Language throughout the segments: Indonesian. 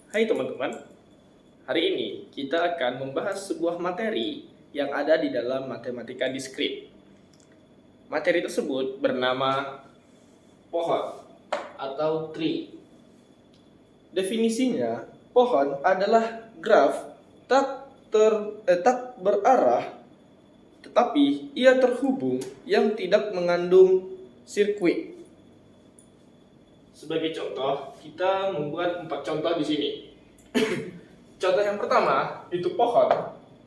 Hai teman-teman, hari ini kita akan membahas sebuah materi yang ada di dalam matematika diskrit. Materi tersebut bernama pohon atau tree. Definisinya, pohon adalah graf tak berarah tetapi ia terhubung yang tidak mengandung sirkuit. Sebagai contoh, kita membuat 4 contoh di sini. Contoh yang pertama itu pohon,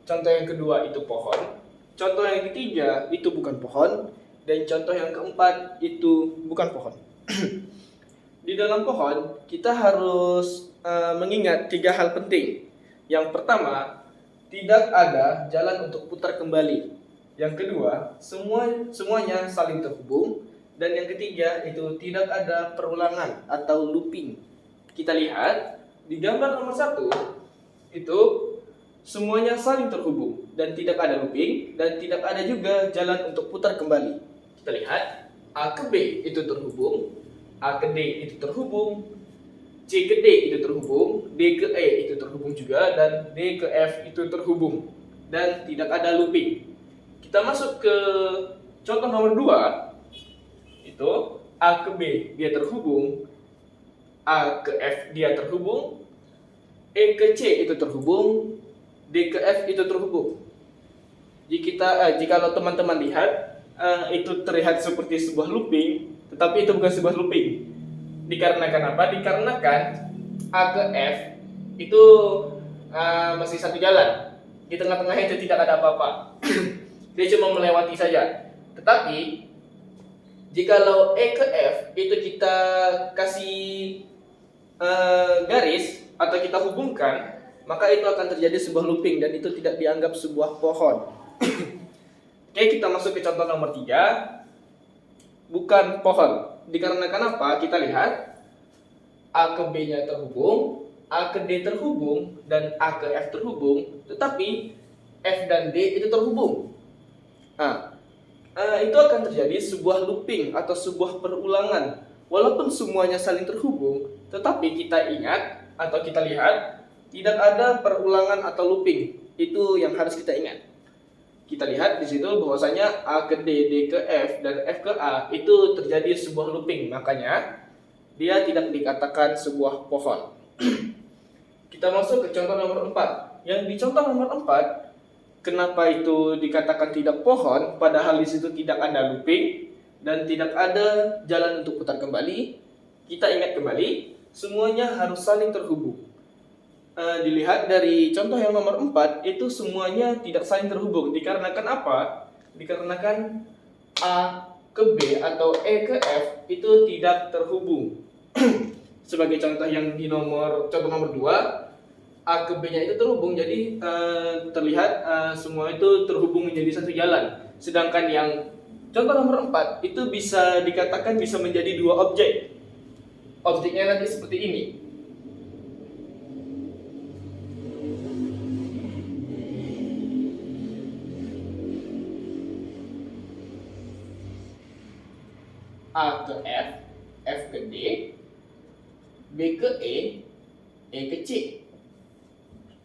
contoh yang kedua itu pohon, contoh yang ketiga itu bukan pohon, dan contoh yang keempat itu bukan pohon. Di dalam pohon kita harus mengingat 3 hal penting. Yang pertama, tidak ada jalan untuk putar kembali. Yang kedua, semuanya saling terhubung. Dan yang ketiga itu tidak ada perulangan atau looping. Kita lihat di gambar nomor 1 itu semuanya saling terhubung dan tidak ada looping dan tidak ada juga jalan untuk putar kembali. Kita lihat A ke B itu terhubung, A ke D itu terhubung, C ke D itu terhubung, D ke E itu terhubung juga, dan D ke F itu terhubung dan tidak ada looping. Kita masuk ke contoh nomor 2. Itu A ke B dia terhubung, A ke F dia terhubung, E ke C itu terhubung, D ke F itu terhubung. Jika teman-teman lihat itu terlihat seperti sebuah looping, tetapi itu bukan sebuah looping. Dikarenakan apa? Dikarenakan A ke F itu masih satu jalan. Di tengah-tengahnya itu tidak ada apa-apa. Dia cuma melewati saja. Tetapi jikalau E ke F itu kita kasih garis atau kita hubungkan, maka itu akan terjadi sebuah looping dan itu tidak dianggap sebuah pohon. Oke, kita masuk ke contoh nomor 3. Bukan pohon. Dikarenakan apa? Kita lihat A ke B nya terhubung, A ke D terhubung, dan A ke F terhubung, tetapi F dan D itu terhubung. Itu akan terjadi sebuah looping atau sebuah perulangan. Walaupun semuanya saling terhubung, tetapi kita ingat atau kita lihat tidak ada perulangan atau looping. Itu yang harus kita ingat. Kita lihat di situ bahwasanya A ke D, D ke F, dan F ke A itu terjadi sebuah looping. Makanya dia tidak dikatakan sebuah pohon. Kita masuk ke contoh nomor 4. Yang di contoh nomor 4, kenapa itu dikatakan tidak pohon, padahal di situ tidak ada looping dan tidak ada jalan untuk putar kembali? Kita ingat kembali, semuanya harus saling terhubung. Dilihat dari contoh yang nomor 4, itu semuanya tidak saling terhubung. Dikarenakan apa? Dikarenakan A ke B atau E ke F itu tidak terhubung. Sebagai contoh yang di contoh nomor 2, A ke B-nya itu terhubung, jadi terlihat semua itu terhubung menjadi satu jalan. Sedangkan yang contoh nomor 4 itu bisa dikatakan bisa menjadi 2 objek. Objeknya nanti seperti ini. A ke F, F ke D, B ke E ke C.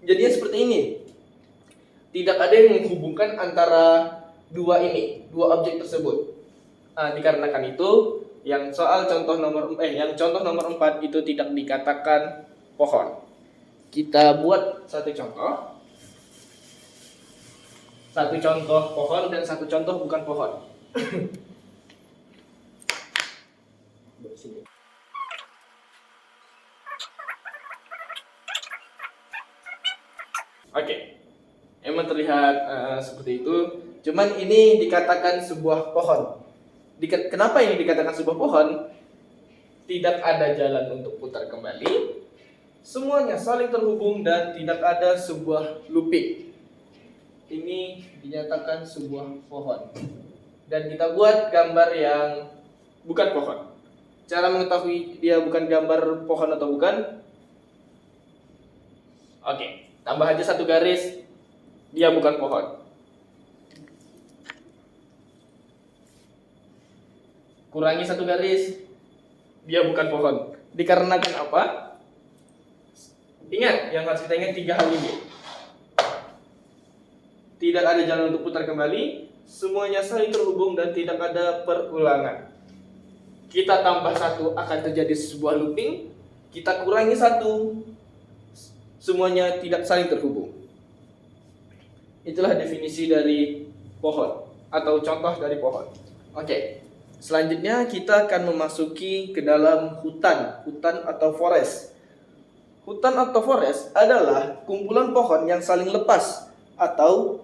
Jadinya seperti ini. Tidak ada yang menghubungkan antara dua objek tersebut. Dikarenakan itu, yang contoh nomor 4 itu tidak dikatakan pohon. Kita buat satu contoh. Satu contoh pohon dan satu contoh bukan pohon. Oke, emang terlihat seperti itu. Cuman ini dikatakan sebuah pohon. Kenapa ini dikatakan sebuah pohon? Tidak ada jalan untuk putar kembali, semuanya saling terhubung dan tidak ada sebuah looping. Ini dinyatakan sebuah pohon. Dan kita buat gambar yang bukan pohon. Cara mengetahui dia bukan gambar pohon atau bukan? Oke, tambah aja satu garis, dia bukan pohon. Kurangi satu garis, dia bukan pohon. Dikarenakan apa? Ingat, yang harus kita ingat 3 hal ini. Tidak ada jalan untuk putar kembali, semuanya saling terhubung dan tidak ada perulangan. Kita tambah 1 akan terjadi sebuah looping, kita kurangi 1, semuanya tidak saling terhubung. Itulah definisi dari pohon atau contoh dari pohon. Oke. Selanjutnya kita akan memasuki ke dalam hutan atau forest. Hutan atau forest adalah kumpulan pohon yang saling lepas atau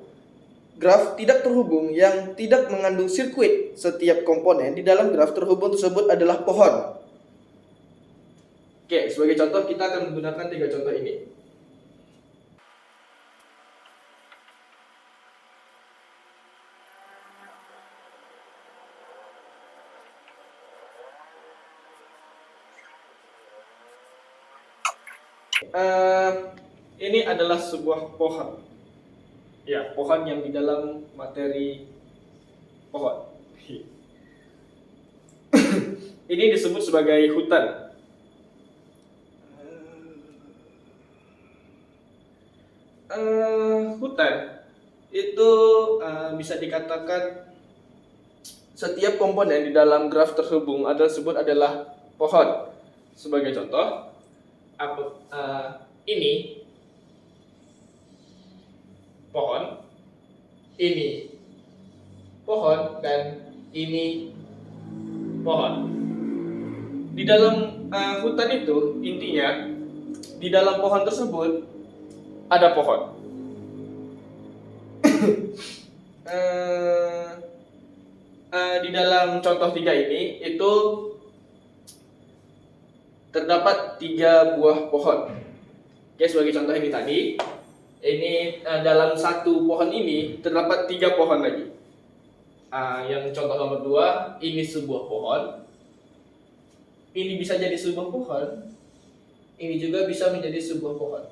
graf tidak terhubung yang tidak mengandung sirkuit. Setiap komponen di dalam graf terhubung tersebut adalah pohon. Oke, sebagai contoh kita akan menggunakan 3 contoh ini. Ini adalah sebuah pohon. Ya, pohon yang di dalam materi pohon. Ini disebut sebagai hutan. Hutan itu bisa dikatakan setiap komponen di dalam graf terhubung disebut adalah pohon. Sebagai contoh, ini pohon, ini pohon, dan ini pohon. Di dalam hutan itu intinya di dalam pohon tersebut ada pohon. Di dalam contoh 3 ini itu terdapat 3 buah pohon. Oke, sebagai contoh ini tadi, ini dalam 1 pohon ini terdapat 3 pohon lagi. Yang contoh nomor 2, ini sebuah pohon. Ini bisa jadi sebuah pohon. Ini juga bisa menjadi sebuah pohon.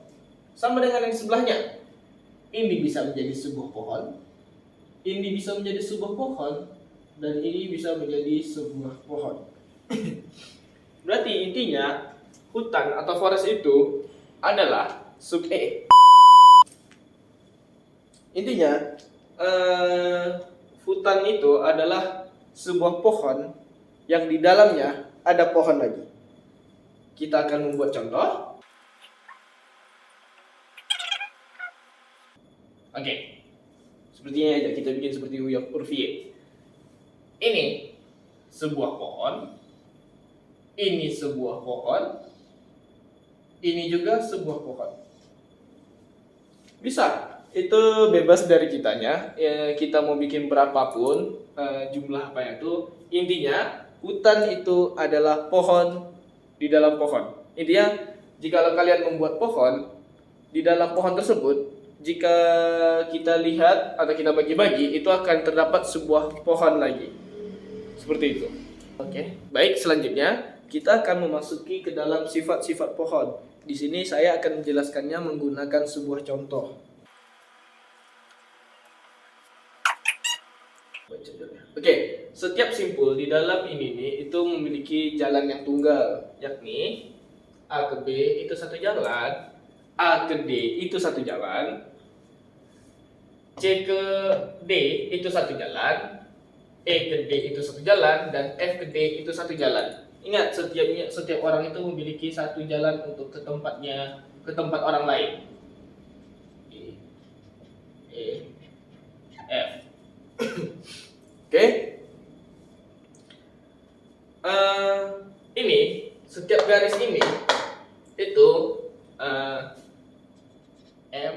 Sama dengan yang sebelahnya. Ini bisa menjadi sebuah pohon. Ini bisa menjadi sebuah pohon. Dan ini bisa menjadi sebuah pohon. Berarti intinya hutan atau forest itu adalah sub E. Intinya hutan itu adalah sebuah pohon yang di dalamnya ada pohon lagi. Kita akan membuat contoh. Oke. Sepertinya aja kita bikin seperti huruf Y. Ini sebuah pohon. Ini sebuah pohon. Ini juga sebuah pohon. Bisa. Itu bebas dari kitanya. Kita mau bikin berapapun jumlah apa itu. Intinya hutan itu adalah pohon di dalam pohon. Intinya jika kalian membuat pohon di dalam pohon tersebut, jika kita lihat atau kita bagi-bagi, itu akan terdapat sebuah pohon lagi. Seperti itu. Oke. Baik, selanjutnya kita akan memasuki ke dalam sifat-sifat pohon. Di sini saya akan menjelaskannya menggunakan sebuah contoh. Oke, setiap simpul di dalam ini nih itu memiliki jalan yang tunggal, yakni A ke B itu satu jalan, A ke D itu satu jalan, C ke D itu satu jalan, E ke D itu satu jalan, dan F ke D itu satu jalan. Ingat, setiap orang itu memiliki satu jalan untuk ke tempat orang lain. E, F. Oke. Ini setiap garis ini itu M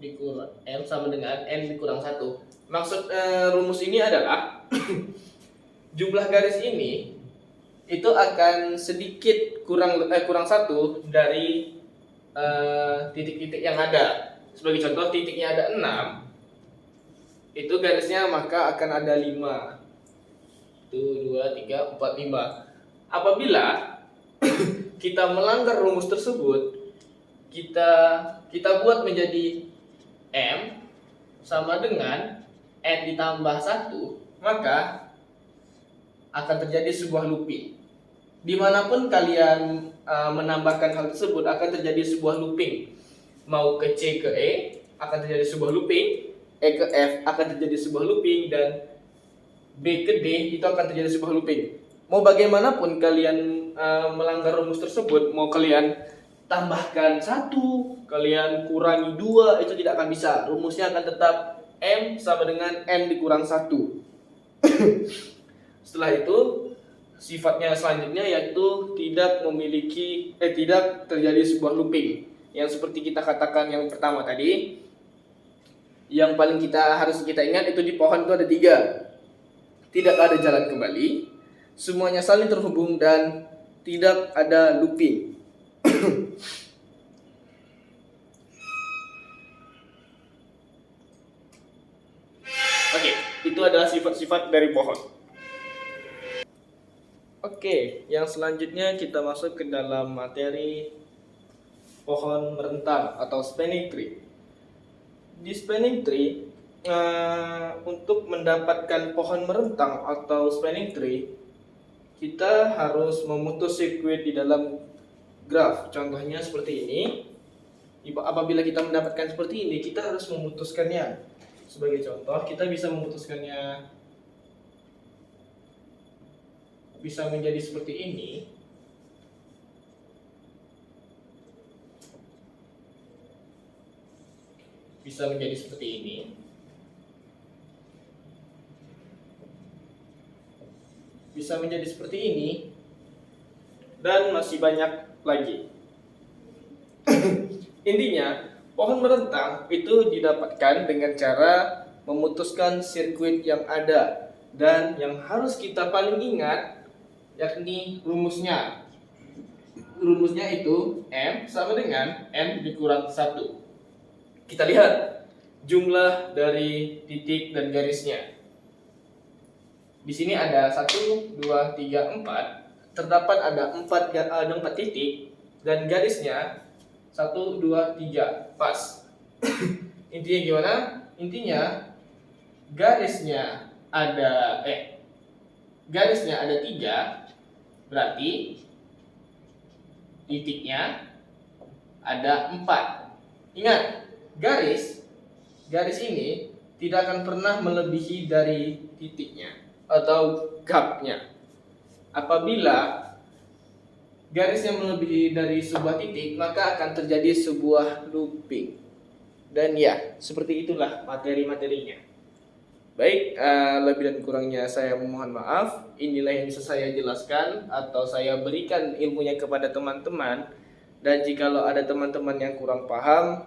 dikurang M sama dengan N dikurang 1. Maksud rumus ini adalah jumlah garis ini itu akan sedikit kurang 1 dari titik-titik yang ada. Sebagai contoh, titiknya ada 6, itu garisnya maka akan ada 5. 1, 2, 3, 4, 5. Apabila kita melanggar rumus tersebut, kita buat menjadi M sama dengan N ditambah 1, maka akan terjadi sebuah looping. Dimanapun kalian menambahkan hal tersebut akan terjadi sebuah looping. Mau ke C ke E akan terjadi sebuah looping, E ke F akan terjadi sebuah looping, dan B ke D itu akan terjadi sebuah looping. Mau bagaimanapun kalian melanggar rumus tersebut, mau kalian tambahkan 1, kalian kurangi 2, itu tidak akan bisa. Rumusnya akan tetap M sama dengan N dikurang 1. Setelah itu sifatnya selanjutnya yaitu tidak terjadi sebuah looping. Yang seperti kita katakan yang pertama tadi, yang paling harus kita ingat itu di pohon itu ada 3. Tidak ada jalan kembali, semuanya saling terhubung, dan tidak ada looping. Oke, itu adalah sifat-sifat dari pohon. Oke, yang selanjutnya kita masuk ke dalam materi pohon merentang atau spanning tree. Di spanning tree, untuk mendapatkan pohon merentang atau spanning tree, kita harus memutus sirkuit di dalam graf. Contohnya seperti ini. Apabila kita mendapatkan seperti ini, kita harus memutuskannya. Sebagai contoh, kita bisa memutuskannya bisa menjadi seperti ini. Bisa menjadi seperti ini. Bisa menjadi seperti ini. Dan masih banyak lagi. Intinya, pohon merentang itu didapatkan dengan cara memutuskan sirkuit yang ada. Dan yang harus kita paling ingat yakni rumusnya. Rumusnya itu M sama dengan N dikurang 1. Kita lihat jumlah dari titik dan garisnya. Di sini ada 1, 2, 3, 4. Terdapat ada 4 titik dan garisnya 1, 2, 3 pas. Intinya gimana? Intinya garisnya ada 3, berarti titiknya ada 4. Ingat, garis ini tidak akan pernah melebihi dari titiknya atau gapnya. Apabila garisnya melebihi dari sebuah titik, maka akan terjadi sebuah looping. Dan ya, seperti itulah materi-materinya. Baik, lebih dan kurangnya saya mohon maaf. Inilah yang bisa saya jelaskan atau saya berikan ilmunya kepada teman-teman. Dan jikalau ada teman-teman yang kurang paham,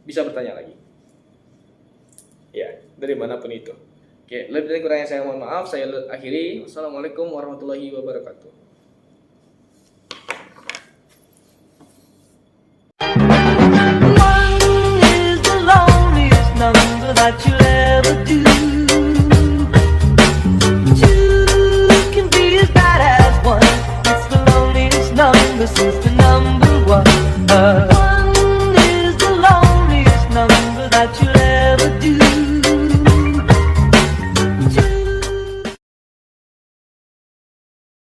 bisa bertanya lagi. Ya, dari manapun itu. Oke, lebih dan kurangnya saya mohon maaf. Saya akhiri. Wassalamualaikum warahmatullahi wabarakatuh. That you